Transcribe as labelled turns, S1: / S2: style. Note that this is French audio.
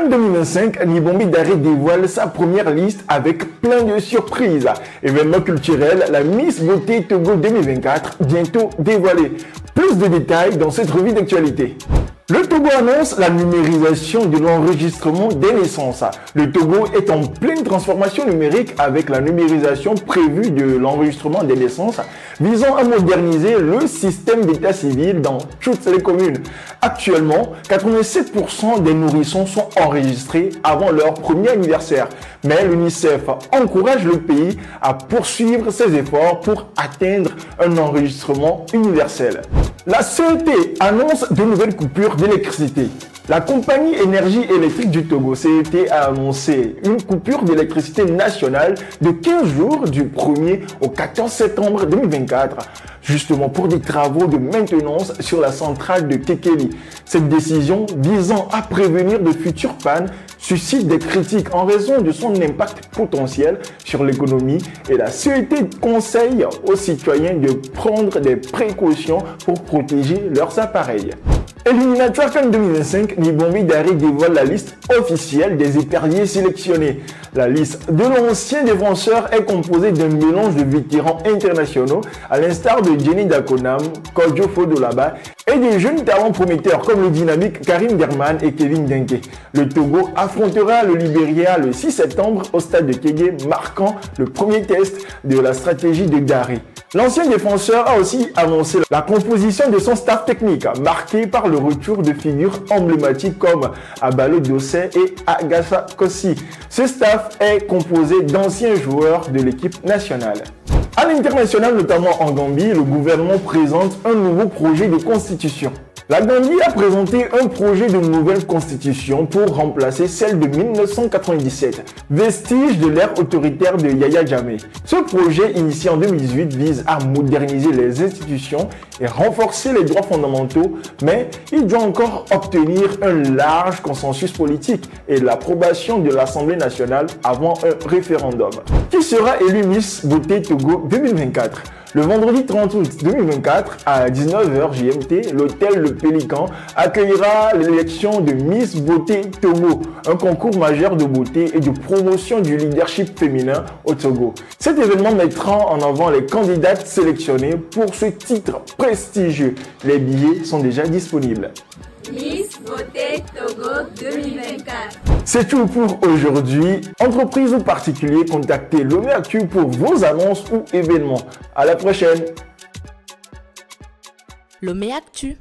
S1: Cannes 2025, Nibombi Daré dévoile sa première liste avec plein de surprises. Événement culturel, la Miss Beauté Togo 2024, bientôt dévoilée. Plus de détails dans cette revue d'actualité. Le Togo annonce la numérisation de l'enregistrement des naissances. Le Togo est en pleine transformation numérique avec la numérisation prévue de l'enregistrement des naissances visant à moderniser le système d'état civil dans toutes les communes. Actuellement, 87% des nourrissons sont enregistrés avant leur premier anniversaire. Mais l'UNICEF encourage le pays à poursuivre ses efforts pour atteindre un enregistrement universel. La CET annonce de nouvelles coupures d'électricité. La compagnie énergie électrique du Togo, CET, a annoncé une coupure d'électricité nationale de 15 jours du 1er au 14 septembre 2024, justement pour des travaux de maintenance sur la centrale de Kekeli. Cette décision visant à prévenir de futures pannes suscite des critiques en raison de son impact potentiel sur l'économie et la CET conseille aux citoyens de prendre des précautions pour protéger leurs appareils. Éliminatoire Cannes 2025, Nibombi Daré dévoile la liste officielle des éperviers sélectionnés. La liste de l'ancien défenseur est composée d'un mélange de vétérans internationaux, à l'instar de Jenny Dakonam, Kodjo Fodolaba, et des jeunes talents prometteurs comme le dynamique Karim Derman et Kevin Denke. Le Togo affrontera le Libéria le 6 septembre au stade de Kégué, marquant le premier test de la stratégie de Daré. L'ancien défenseur a aussi annoncé la composition de son staff technique, marqué par le retour de figures emblématiques comme Abalo Dossé et Agassa Kossi. Ce staff est composé d'anciens joueurs de l'équipe nationale. À l'international, notamment en Gambie, le gouvernement présente un nouveau projet de constitution. La Gambie a présenté un projet de nouvelle constitution pour remplacer celle de 1997, vestige de l'ère autoritaire de Yahya Jammeh. Ce projet, initié en 2018, vise à moderniser les institutions et renforcer les droits fondamentaux, mais il doit encore obtenir un large consensus politique et l'approbation de l'Assemblée nationale avant un référendum. Qui sera élu Miss Beauté Togo 2024? Le vendredi 30 août 2024 à 19h GMT, l'hôtel Le Pélican accueillera l'élection de Miss Beauté Togo, un concours majeur de beauté et de promotion du leadership féminin au Togo. Cet événement mettra en avant les candidates sélectionnées pour ce titre prestigieux. Les billets sont déjà disponibles.
S2: Miss Beauté Togo 2024.
S1: C'est tout pour aujourd'hui. Entreprise ou particulier, contactez Lomé Actu pour vos annonces ou événements. À la prochaine.
S3: Lomé Actu.